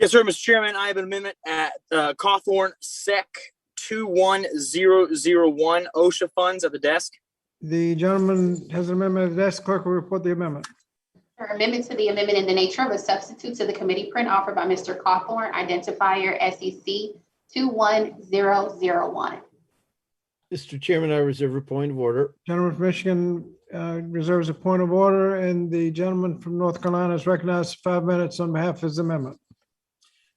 Yes, sir, Mr. Chairman. I have an amendment at Cawthorn Sec 21001 OSHA funds at the desk. The gentleman has an amendment at the desk. Clerk will report the amendment. Amendment to the amendment in the nature of a substitute to the committee print offered by Mr. Cawthorn, identifier SEC 21001. Mr. Chairman, I reserve a point of order. Gentleman from Michigan reserves a point of order, and the gentleman from North Carolina is recognized for 5 minutes on behalf of his amendment.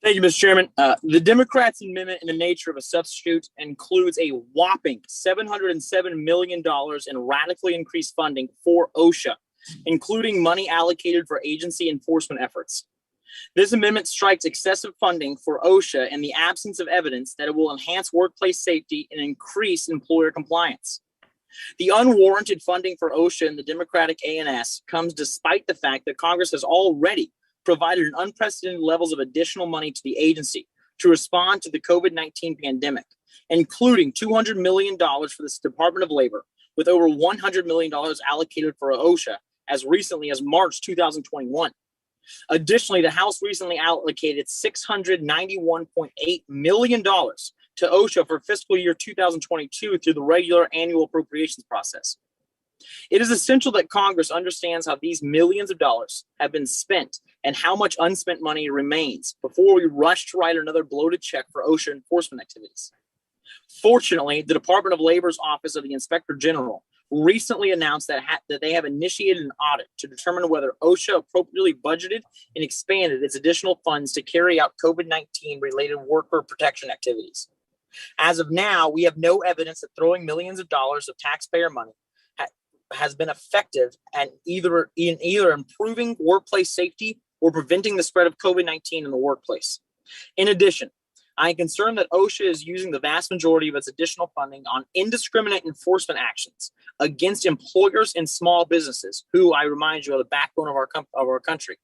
Thank you, Mr. Chairman. The Democrats' amendment in the nature of a substitute includes a whopping $707 million in radically increased funding for OSHA, including money allocated for agency enforcement efforts. This amendment strikes excessive funding for OSHA in the absence of evidence that it will enhance workplace safety and increase employer compliance. The unwarranted funding for OSHA in the Democratic A&S comes despite the fact that Congress has already provided an unprecedented levels of additional money to the agency to respond to the COVID-19 pandemic, including $200 million for the Department of Labor, with over $100 million allocated for OSHA as recently as March 2021. Additionally, the House recently allocated $691.8 million to OSHA for fiscal year 2022 through the regular annual appropriations process. It is essential that Congress understands how these millions of dollars have been spent and how much unspent money remains before we rush to write another bloated check for OSHA enforcement activities. Fortunately, the Department of Labor's Office of the Inspector General recently announced that they have initiated an audit to determine whether OSHA appropriately budgeted and expanded its additional funds to carry out COVID-19 related worker protection activities. As of now, we have no evidence that throwing millions of dollars of taxpayer money has been effective at either improving workplace safety or preventing the spread of COVID-19 in the workplace. In addition, I am concerned that OSHA is using the vast majority of its additional funding on indiscriminate enforcement actions against employers and small businesses, who, I remind you, are the backbone of our country,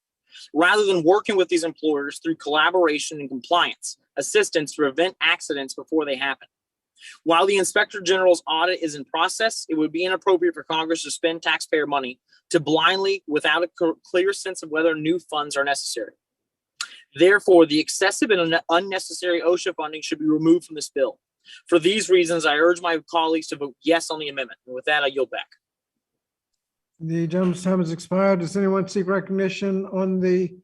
rather than working with these employers through collaboration and compliance assistance to prevent accidents before they happen. While the Inspector General's audit is in process, it would be inappropriate for Congress to spend taxpayer money to blindly without a clear sense of whether new funds are necessary. Therefore, the excessive and unnecessary OSHA funding should be removed from this bill. For these reasons, I urge my colleagues to vote yes on the amendment. And with that, I yield back. The gentleman's time has expired. Does anyone seek recognition on the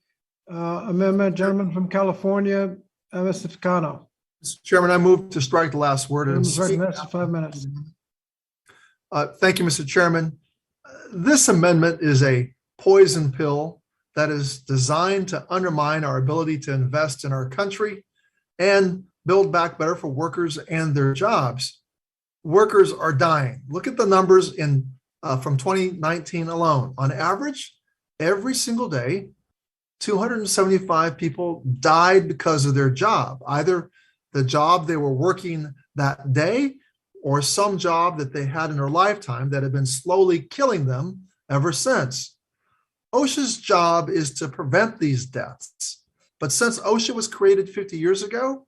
amendment? Gentleman from California, Mr. Ficano. Mr. Chairman, I move to strike the last word. Recognized for 5 minutes. Thank you, Mr. Chairman. This amendment is a poison pill that is designed to undermine our ability to invest in our country and build back better for workers and their jobs. Workers are dying. Look at the numbers from 2019 alone. On average, every single day, 275 people died because of their job, either the job they were working that day or some job that they had in their lifetime that had been slowly killing them ever since. OSHA's job is to prevent these deaths. But since OSHA was created 50 years ago,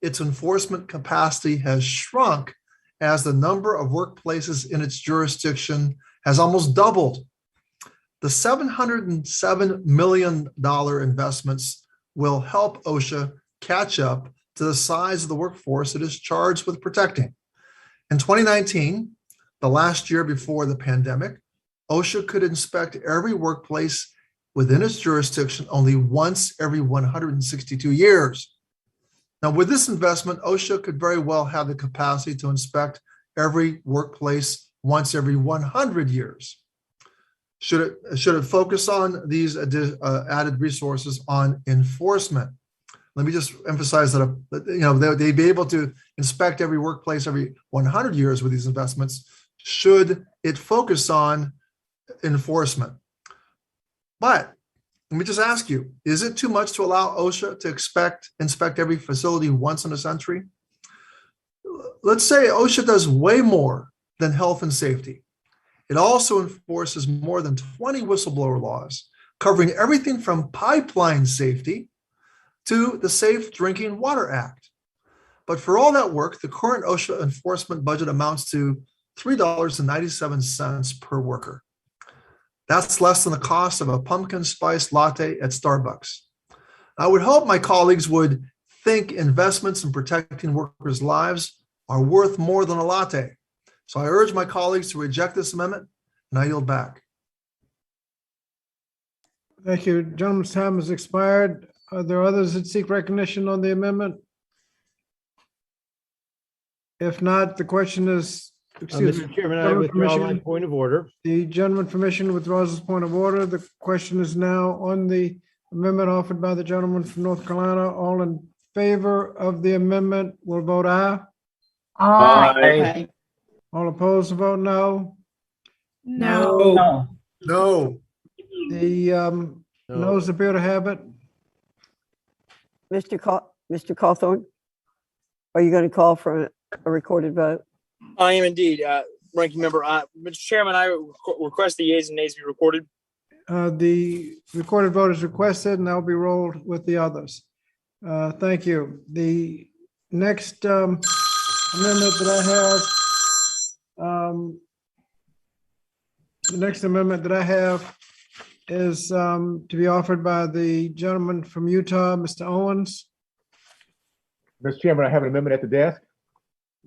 its enforcement capacity has shrunk as the number of workplaces in its jurisdiction has almost doubled. The $707 million investments will help OSHA catch up to the size of the workforce it is charged with protecting. In 2019, the last year before the pandemic, OSHA could inspect every workplace within its jurisdiction only once every 162 years. Now, with this investment, OSHA could very well have the capacity to inspect every workplace once every 100 years. Should it focus on these added resources on enforcement? Let me just emphasize that they'd be able to inspect every workplace every 100 years with these investments, should it focus on enforcement. But let me just ask you, is it too much to allow OSHA to inspect every facility once in a century? Let's say OSHA does way more than health and safety. It also enforces more than 20 whistleblower laws, covering everything from pipeline safety to the Safe Drinking Water Act. But for all that work, the current OSHA enforcement budget amounts to $3.97 per worker. That's less than the cost of a pumpkin spice latte at Starbucks. I would hope my colleagues would think investments in protecting workers' lives are worth more than a latte. So I urge my colleagues to reject this amendment, and I yield back. Thank you. Gentleman's time has expired. Are there others that seek recognition on the amendment? If not, the question is, excuse me. Mr. Chairman, I Gentleman from withdraw my Michigan. point of order. The gentleman from Michigan withdraws his point of order. The question is now on the amendment offered by the gentleman from North Carolina. All in favor of the amendment will vote aye. Aye. All opposed will vote no. No. No. The No. noes appear to have it. Mr. Cawthorn, are you going to call for a recorded vote? I am indeed. Ranking member, Mr. Chairman, I request the yeas and nays be recorded. The recorded vote is requested and that'll be rolled with the others. Thank you. The next amendment that I have is to be offered by the gentleman from Utah, Mr. Owens. Mr. Chairman, I have an amendment at the desk.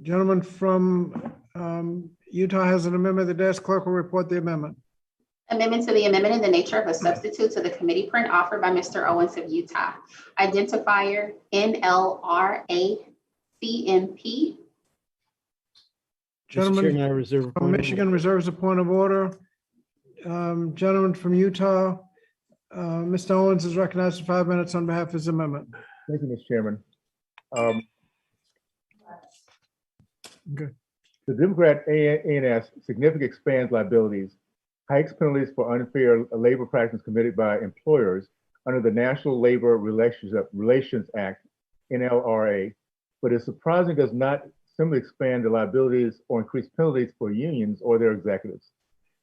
Gentleman from Utah has an amendment. The desk clerk will report the amendment. Amendment to the amendment in the nature of a substitute to the committee print offered by Mr. Owens of Utah. Identifier NLRA CMP. Mr. Chairman, I Gentleman reserve a from point of Michigan reserves a point of order. Gentleman from Utah, Mr. Owens is recognized for 5 minutes on behalf of his amendment. Thank you, Mr. Chairman. Good. The Democrat ANS significantly expands liabilities, hikes penalties for unfair labor practices committed by employers under the National Labor Relations Act, NLRA, but it surprisingly does not simply expand the liabilities or increase penalties for unions or their executives.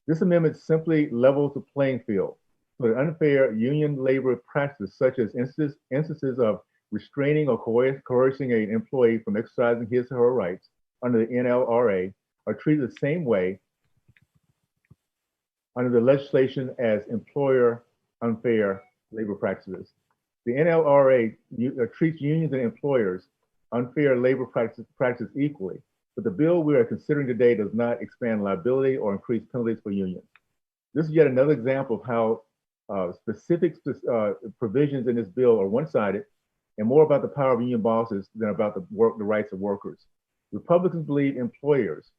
This amendment simply levels the playing field for the unfair union labor practices, such as instances of restraining or coercing an employee from exercising his or her rights under the NLRA are treated the same way under the legislation as employer unfair labor practices. The NLRA treats unions and employers unfair labor practices equally, but the bill we are considering today does not expand liability or increase penalties for unions. This is yet another example of how specific provisions in this bill are one-sided and more about the power of union bosses than about the rights of workers. Republicans believe employees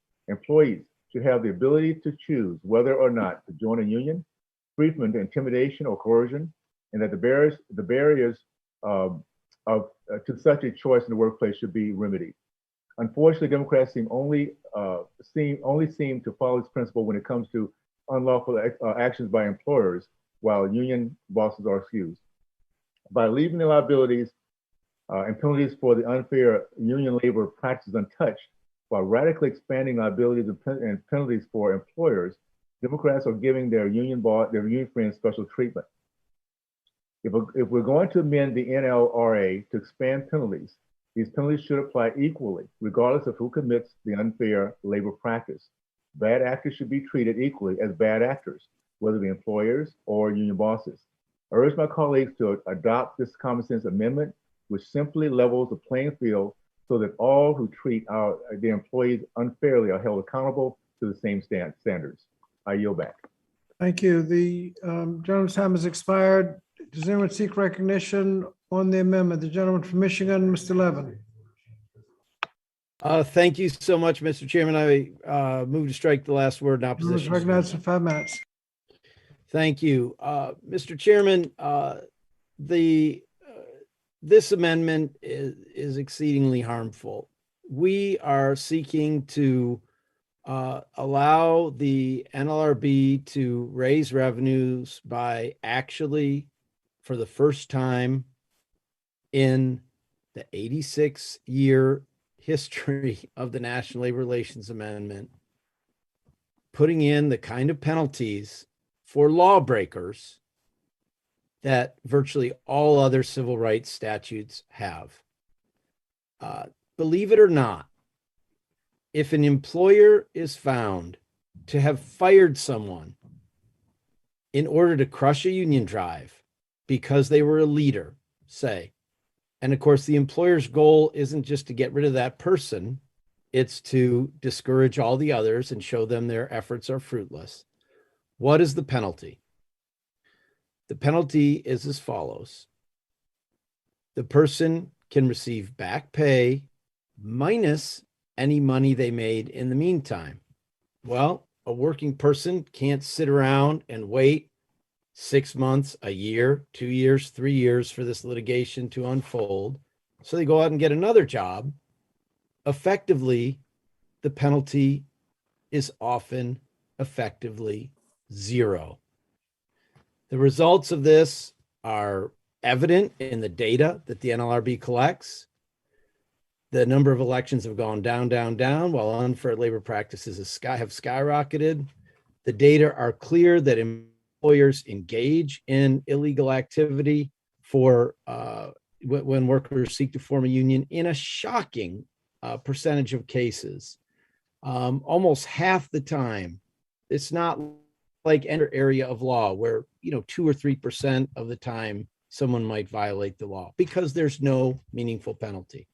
should have the ability to choose whether or not to join a union, free from intimidation or coercion, and that the barriers to such a choice in the workplace should be remedied. Unfortunately, Democrats only seem to follow this principle when it comes to unlawful actions by employers, while union bosses are excused. By leaving the liabilities and penalties for the unfair union labor practices untouched, while radically expanding liabilities and penalties for employers, Democrats are giving their union friends special treatment. If we're going to amend the NLRA to expand penalties, these penalties should apply equally, regardless of who commits the unfair labor practice. Bad actors should be treated equally as bad actors, whether the employers or union bosses. I urge my colleagues to adopt this common sense amendment, which simply levels the playing field so that all who treat the employees unfairly are held accountable to the same standards. I yield back. Thank you. The gentleman's time has expired. Does anyone seek recognition on the amendment? The gentleman from Michigan, Mr. Levin. Thank you so much, Mr. Chairman. I move to strike the last word in Gentleman is opposition. recognized for 5 minutes. Thank you. Mr. Chairman, this amendment is exceedingly harmful. We are seeking to allow the NLRB to raise revenues by actually, for the first time in the 86-year history of the National Labor Relations Amendment, putting in the kind of penalties for lawbreakers that virtually all other civil rights statutes have. Believe it or not, if an employer is found to have fired someone in order to crush a union drive because they were a leader, say. And of course, the employer's goal isn't just to get rid of that person, it's to discourage all the others and show them their efforts are fruitless. What is the penalty? The penalty is as follows. The person can receive back pay minus any money they made in the meantime. Well, a working person can't sit around and wait 6 months, a year, 2 years, 3 years for this litigation to unfold. So they go out and get another job. Effectively, the penalty is often effectively zero. The results of this are evident in the data that the NLRB collects. The number of elections have gone down, down, down, while unfair labor practices have skyrocketed. The data are clear that employers engage in illegal activity for when workers seek to form a union in a shocking percentage of cases. Almost half the time. It's not like any area of law where 2 or 3% of the time someone might violate the law because there's no meaningful penalty.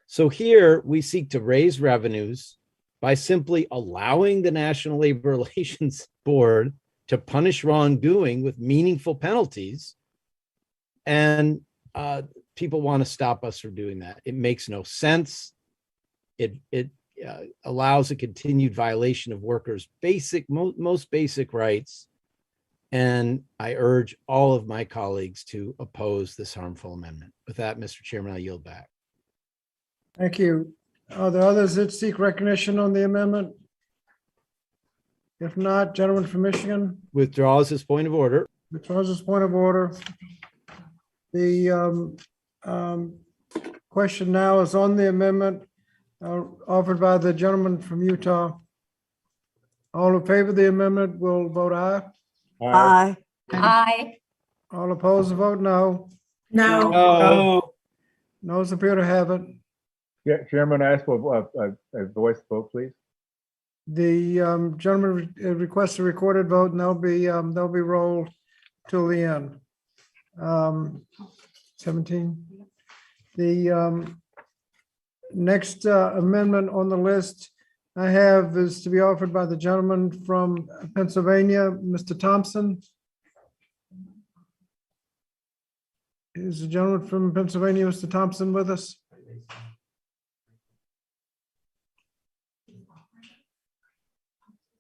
So here we seek to raise revenues by simply allowing the National Labor Relations Board to punish wrongdoing with meaningful penalties. And people want to stop us from doing that. It makes no sense. It allows a continued violation of workers' most basic rights. And I urge all of my colleagues to oppose this harmful amendment. With that, Mr. Chairman, I yield back. Thank you. Are there others that seek recognition on the amendment? If not, gentleman from Michigan, Withdraws his point of order. withdraws his point of order. The question now is on the amendment offered by the gentleman from Utah. All in favor of the amendment will vote aye. Aye. Aye. All opposed will vote no. No. Noes appear to have it. Yeah, Chairman, I ask for a voice vote, please. The gentleman requests a recorded vote, and they'll be rolled till the end. 17. The next amendment on the list I have is to be offered by the gentleman from Pennsylvania, Mr. Thompson. Is the gentleman from Pennsylvania, Mr. Thompson, with us?